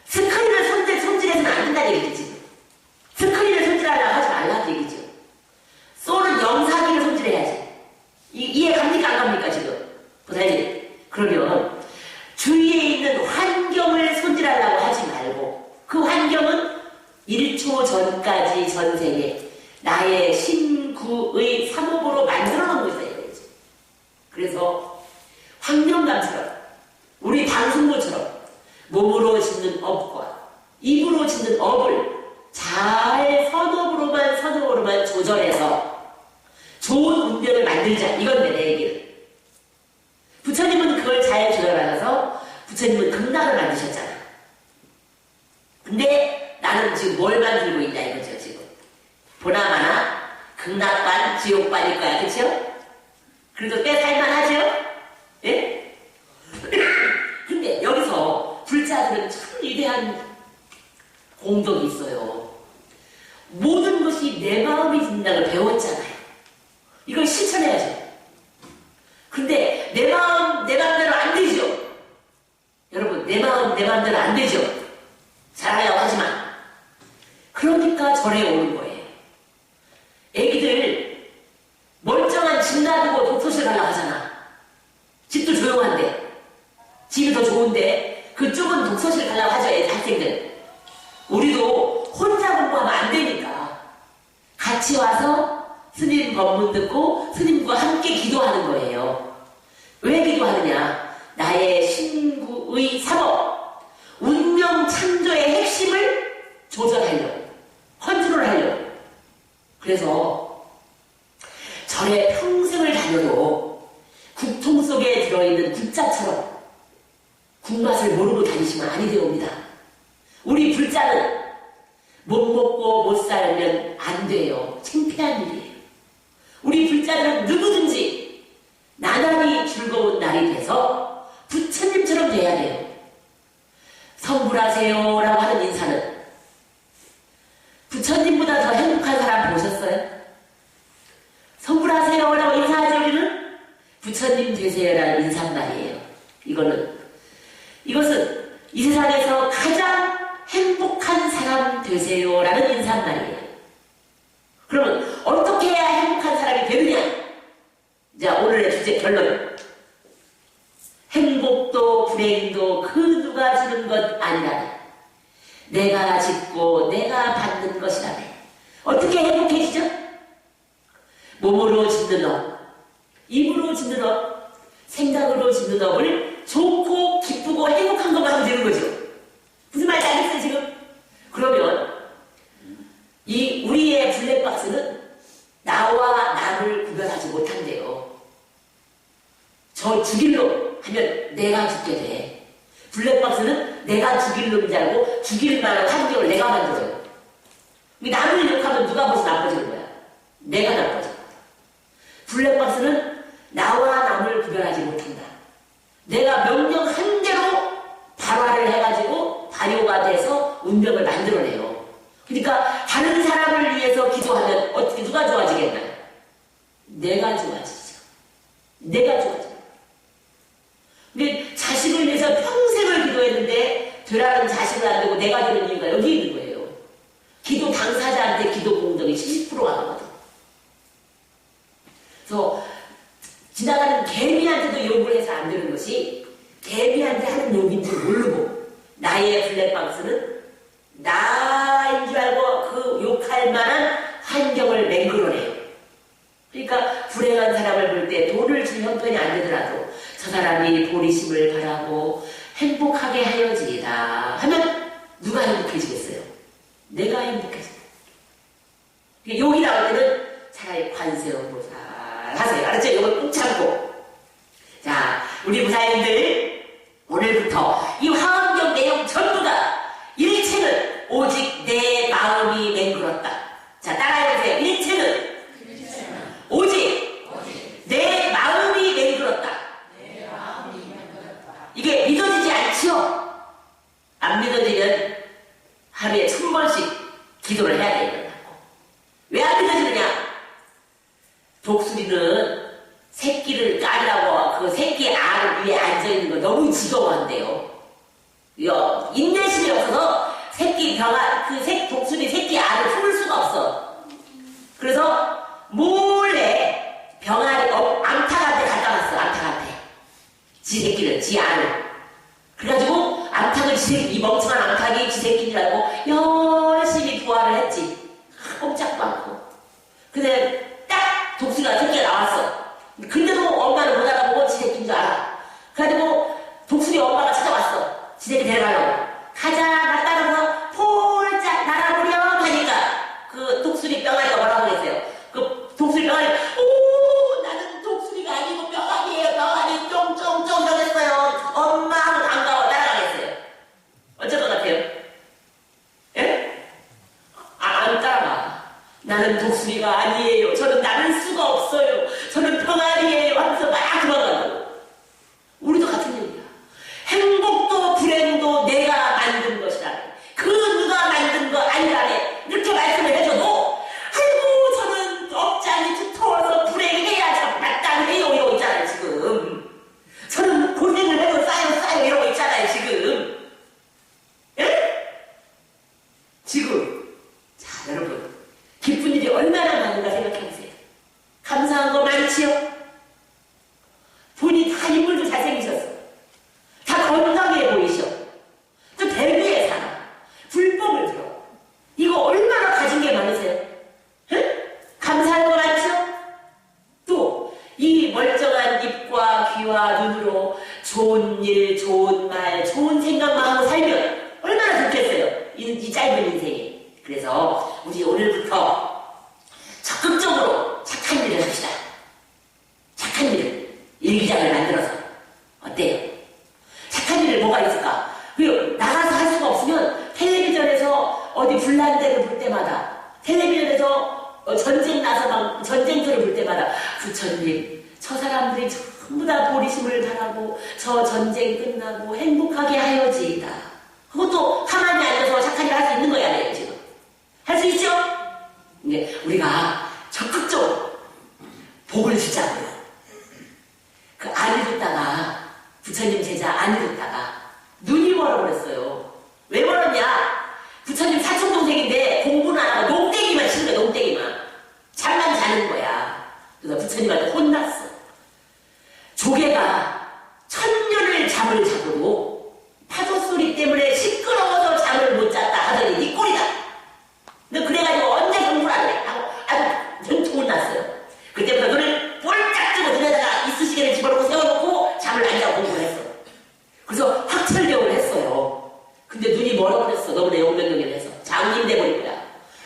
스크린을 손질해서는 안 된다는 얘기죠. 지금. 스크린을 손질하려고 하지 말라는 얘기죠. 쏘는 영상기를 손질해야지. 이해 갑니까? 안 갑니까? 지금? 보사님. 그러면 주위에 있는 환경을 손질하려고 하지 말고 그 환경은 1초 전까지 전생에 나의 신구의 삼업으로 만들어 놓은 것이다 이거지. 그래서 환경감처럼 우리 방송모처럼 몸으로 짓는 업과 입으로 짓는 업을 잘 선업으로만 조절해서 좋은 운명을 만들자. 이건데 내 얘기는. 부처님은 그걸 잘 조절하셔서 부처님은 극락을 만드셨잖아. 근데 나는 지금 뭘 만들고 있냐 이거죠 지금. 보나마나 극락반 지옥반일 거야. 그쵸? 그래도 꽤 살만하죠? 예? 근데 여기서 불자들은 참 위대한 공덕이 있어요. 모든 것이 내 마음이 든다는 걸 배웠잖아요. 이걸 실천해야죠. 근데 내 마음 내 맘대로 안 되죠. 여러분 내 마음 내 맘대로 안 되죠. 잘하려고 하지만. 그러니까 절에 오는 거예요. 애기들 멀쩡한 집 놔두고 독서실 가려고 하잖아. 집도 조용한데 집이 더 좋은데 그쪽은 독서실 가려고 하죠. 학생들. 우리도 혼자 공부하면 안 되니까 같이 와서 스님 법문 듣고 스님과 함께 기도하는 거예요. 왜 기도하느냐? 나의 신구의 사법, 운명 창조의 핵심을 조절하려고, 컨트롤하려고. 그래서 절에 평생을 다녀도 국통 속에 들어있는 국자처럼 국맛을 모르고 다니시면 아니 되옵니다. 우리 불자는 못 먹고 못 살면 안 돼요. 창피한 일이에요. 우리 불자들은 누구든지 나날이 즐거운 날이 돼서 부처님처럼 돼야 돼요. 성불하세요 라고 하는 인사는 부처님보다 더 행복한 사람 보셨어요? 성불하세요 라고 인사하죠. 우리는 부처님 되세요 라는 인사말이에요. 이것은 이 세상에서 가장 행복한 사람 되세요 라는 인사말이에요. 그러면 어떻게 해야 행복한 사람이 되느냐? 자, 오늘의 주제 결론. 행복도 불행도 그 누가 주는 것 아니라네. 내가 짓고 내가 받는 것이라네. 어떻게 행복해지죠? 몸으로 짓는 업, 입으로 짓는 업, 생각으로 짓는 업을 좋고 기쁘고 행복한 것만 하면 되는 거죠. 무슨 말인지 알겠어요 지금? 그러면 이 우리의 블랙박스는 나와 남을 구별하지 못한대요. 저 죽일 놈 하면 내가 죽게 돼. 블랙박스는 내가 죽일 놈인 줄 알고 죽일 만한 환경을 내가 만들어요. 남을 욕하면 누가 벌써 나빠지는 거야? 내가 나빠져. 블랙박스는 나와 남을 구별하지 못한다. 내가 명령한 대로 발화를 해가지고 발효가 돼서 운명을 만들어내요. 그러니까 다른 사람을 위해서 기도하면 어떻게 누가 좋아지겠나요? 내가 좋아지죠. 내가 좋아져요. 근데 자식을 위해서 평생을 기도했는데 되라는 자식을 안 되고 내가 되는 이유가 여기 있는 거예요. 기도 당사자한테 기도 공덕이 70%가 나거든. 그래서 지나가는 개미한테도 욕을 해서 안 되는 것이 개미한테 하는 욕인 줄 모르고 나의 블랙박스는 나인 줄 알고 그 욕할 만한 환경을 맹글어내요. 그러니까 불행한 사람을 볼 때 돈을 줄 형편이 안 되더라도 저 사람이 보리심을 바라고 행복하게 하여지이다 하면 누가 행복해지겠어요? 내가 행복해져요. 욕이 나올 때는 차라리 관세음보살 하세요. 알았죠? 이걸 꼭 참고. 자, 우리 부사님들 오늘부터 이 화엄경 내용 전부가 일체는 오직 내 마음이 맹글었다. 자, 따라해보세요. 일체는 오직 내 마음이 맹글었다. 이게 믿어지지 않지요? 안 믿어지면 하루에 1000번씩 기도를 해야 돼요. 너무 지겨워한대요. 인내심이 없어서 독수리 새끼 알을 품을 수가 없어. 그래서 몰래 암탉한테 갖다 놨어. 암탉한테. 지 새끼를, 지 알을. 그래가지고 암탉을 이 멍청한 암탉이 지 새끼인 줄 알고 열심히 부화를 했지. 꼼짝도 않고. 근데 딱 독수리가 새끼가 나왔어. 근데도 엄마는 못 알아보고 지 새끼인 줄 알아. 그래가지고 독수리 엄마가 찾아왔어. 지 새끼 데려가려고. 가자, 나 따라서 폴짝 날아보렴 하니까 그 독수리 병아리가 뭐라고 그랬어요. 그 독수리 병아리, 오, 나는 독수리가 아니고 병아리예요. 병아리 쫑쫑쫑 이러겠어요. 엄마 안 가고 따라가겠어요. 어쩔 것 같아요? 예? 안 따라가. 나는 독수리가 아니에요. 저는 나를 수가 없어요. 저는 병아리예요. 하면서 막 도망가고. 우리도 같은 얘기야. 행복도 불행도 내가 만든 것이라네. 그 누가 만든 거 아니라네. 이렇게 말씀을 해줘도 아이고 저는 업장이 두터워서 불행해야 마땅해요 이러고 있잖아요 지금. 저는 고생을 해도 쌓여 이러고 있잖아요 지금. 예? 지금 자 여러분 기쁜 일이 얼마나 많은가 생각해보세요. 감사한 거 많지요? 본인 다 인물도 잘생기셨어. 다 건강해 보이셔. 또 대비에 살아. 불법을 들어. 이거 얼마나 가진 게 많으세요? 응? 감사할 거 많죠? 또 이 멀쩡한 입과 귀와 눈으로 좋은 일, 좋은 말, 좋은 생각만 하고 살면 얼마나 좋겠어요. 이 짧은 인생에. 그래서 우리 오늘부터 적극적으로 착한 일을 합시다. 착한 일을. 일기장을 만들어서. 어때요? 착한 일을 뭐가 있을까? 나가서 할 수가 없으면 텔레비전에서 어디 불난 데를 볼 때마다 텔레비전에서 전쟁 나서 막 전쟁터를 볼 때마다 부처님 저 사람들이 전부 다 보리심을 바라고 저 전쟁 끝나고 행복하게 하여지이다. 그것도 가만히 앉아서 착한 일 할 수 있는 거야 내가 지금. 할 수 있죠? 근데 우리가 적극적으로 복을 주자고요. 그 안 읽었다가 부처님 제자 안 읽었다가 눈이 멀어버렸어요. 왜 멀었냐? 부처님 사촌동생인데 공부는 안 하고 농땡이만 치는 거야. 농땡이만. 잠만 자는 거야. 그래서 부처님한테 혼났어. 조개가 1000년을 잠을 자고도 파도 소리 때문에 시끄러워서 잠을 못 잤다 하더니 네 꼴이다. 너 그래가지고 언제 공부를 안 해? 하고 아주 혼났어요. 그때부터 눈을 꼴짝 뜨고 눈에다가 이쑤시개를 집어넣고 세워놓고 잠을 안 자고 공부를 했어. 그래서 학철경을 했어요. 근데 눈이 멀어버렸어. 너무나 용변경을 해서. 장님 돼버린 거야.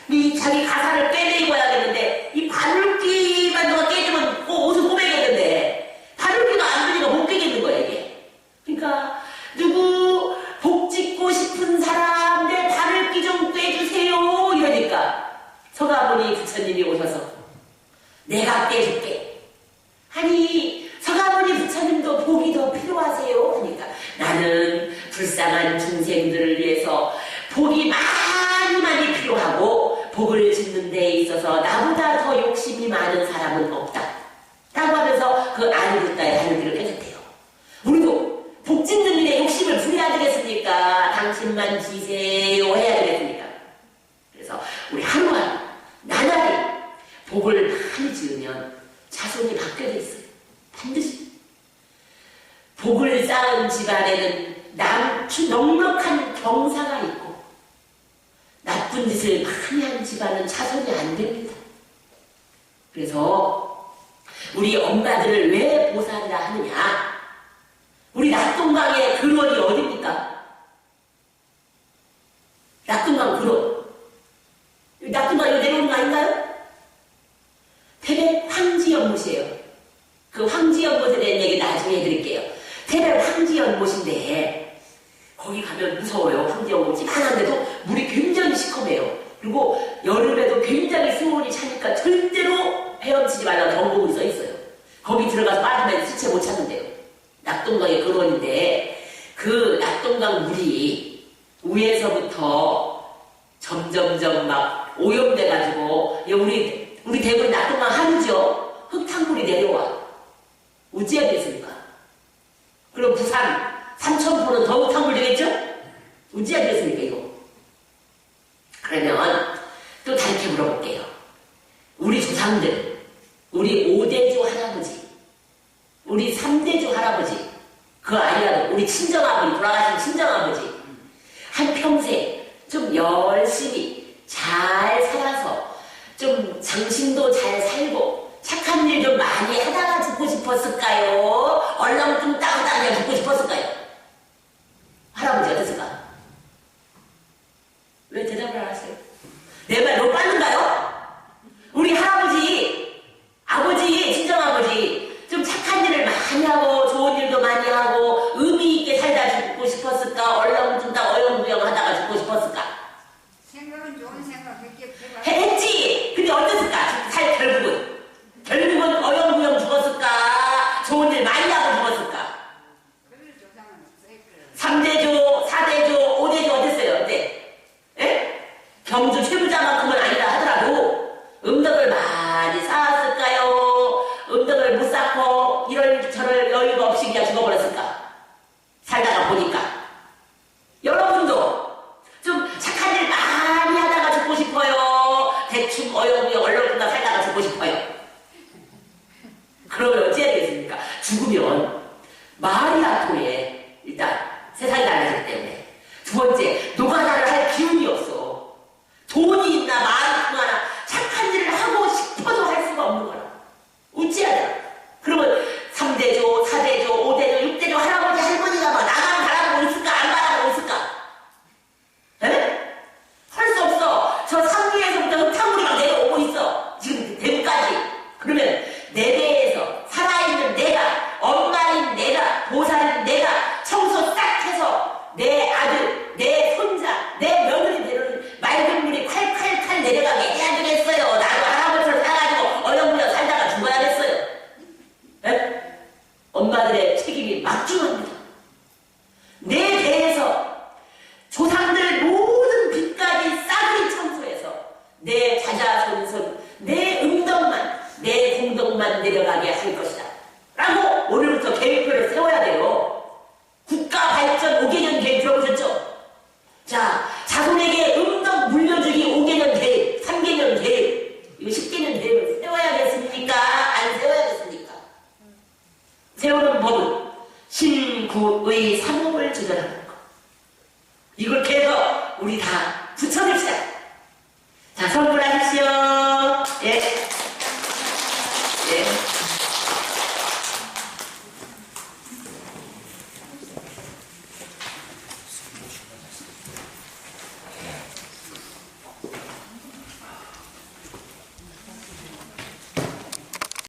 이 자기 가사를 빼내고야겠는데 이 바늘귀만 너가 깨지면 옷을 꼬매겠는데 바늘귀가 안 되니까 못 깨겠는 거야 이게. 그러니까 누구 복 짓고 싶은 사람 내 바늘귀 좀 꿰주세요 이러니까 서가모니 부처님이 오셔서 내가 꿰줄게. 아니 서가모니 부처님도 복이 더 필요하세요 하니까 나는 불쌍한 중생들을 위해서 복이 많이 필요하고 복을 짓는 데 있어서 나보다 더 욕심이 많은 사람은 없다 라고 하면서 그 아니부다의 바늘귀를 펴줬대요. 우리도 복 짓는 일에 욕심을 부려야 되겠습니까? 당신만 지세요 해야 되겠습니까? 그래서 우리 하루하루 나날이 복을 많이 지으면 자손이 바뀌어져 있어요. 반드시. 복을 쌓은 집안에는 넉넉한 경사가 있고 나쁜 짓을 많이 한 집안은 자손이 안 됩니다. 그래서 우리 엄마들을 왜 보살이라 하느냐? 우리 낙동강의 근원이 어디입니까? 낙동강 근원. 낙동강 이거 내려오는 거 아닌가요? 태백 황지연못이에요. 그 황지연못에 대한 얘기 나중에 해드릴게요. 태백 황지연못인데 거기 가면 무서워요. 황지연못이 하나인데도 물이 굉장히 시커매요. 그리고 여름에도 굉장히 수온이 차니까 절대로 헤엄치지 말라고 경고문이 써 있어요. 거기 들어가서 빠지면 시체 못 찾는데요. 낙동강의 근원인데 그 낙동강 물이 위에서부터 점점점 막 오염돼가지고 우리 대구의 낙동강 하루죠. 흙탕물이 내려와. 어찌해야 됐습니까? 그럼 부산 조상들, 우리 5대조 할아버지, 우리 3대조 할아버지, 그거 아니라도 우리 친정아버지, 돌아가신 친정아버지, 한평생 좀 열심히 잘 살아서 좀 장신도 잘 살고 착한 일 좀 많이 하다가 죽고 싶었을까요? 얼렁뚱 따고 그냥 죽고 싶었을까요? 할아버지 어땠을까? 왜 대답을 안 하세요? 내 말 못 받는가요? 우리 할아버지, 아버지, 친정아버지 좀 착한 일을 많이 하고 좋은 일도 많이 하고 의미 있게 살다 죽고 싶었을까? 얼렁뚱 따 어영부영 하다가 죽고 싶었을까? 생각은 좋은 생각 했지! 근데 어땠을까? 결국은 어영부영 죽었을까? 좋은 일 많이 하고 죽었을까? 그럴 조상은 없어요. 3대조, 4대조, 5대조 어땠어요? 네. 예? 경주 최부자만큼은 아니다 하더라도 음덕을 많이 쌓았을까요? 음덕을 못 쌓고 이럴저럴 여유가 없이 그냥 죽어버렸을까? 살다가 보니까. 여러분도 좀 착한 일 많이 하다가 죽고 싶어요? 대충 어영부영 얼렁뚱땅 살다가 죽고 싶어요? 그러면 어찌해야 되겠습니까? 죽으면 말이 안 통해. 일단 세상이 달라지기 때문에. 두 번째, 노가다를 할 기운이 없어. 돈이 있나 말이 통하나 착한 일을 하고 싶어도 할 수가 없는 거라. 어찌해야 돼? 그러면 3대조, 4대조, 5대조, 6대조 할아버지 할머니가 막 나만 바라보고 있을까? 안 바라보고 있을까? 에? 할 수 없어. 저 산 위에서부터 흙탕물이 막 내려오고 있어. 지금 대구까지. 그러면 내 배에서 살아있는 내가, 엄마인 내가, 보살인 내가 청소 싹 해서 내 아들, 내 손자, 내 며느리 내려오는 맑은 물이 콸콸콸 내려가게 해야 되겠어요. 나도 할아버지를 사가지고 어영부영 살다가 죽어야겠어요. 에? 엄마들의 책임이 막중합니다. 내 배에서 조상들 모든 빛까지 싸그리 청소해서 내 자자손손, 내 음덕만, 내 공덕만 내려가게 할 것이다. 라고 오늘부터 계획표를 세워야 돼요. 국가 발전 5개년 계획 들어보셨죠? 자, 자손에게 음덕 물려주기 5개년 계획, 3개년 계획, 이거 10개년 계획을 세워야겠습니까? 안 세워야겠습니까? 세우는 법은 신구의 삼업을 조절하는 것. 이걸 계속 우리 다 붙여줍시다. 자, 선물하십시오. 예.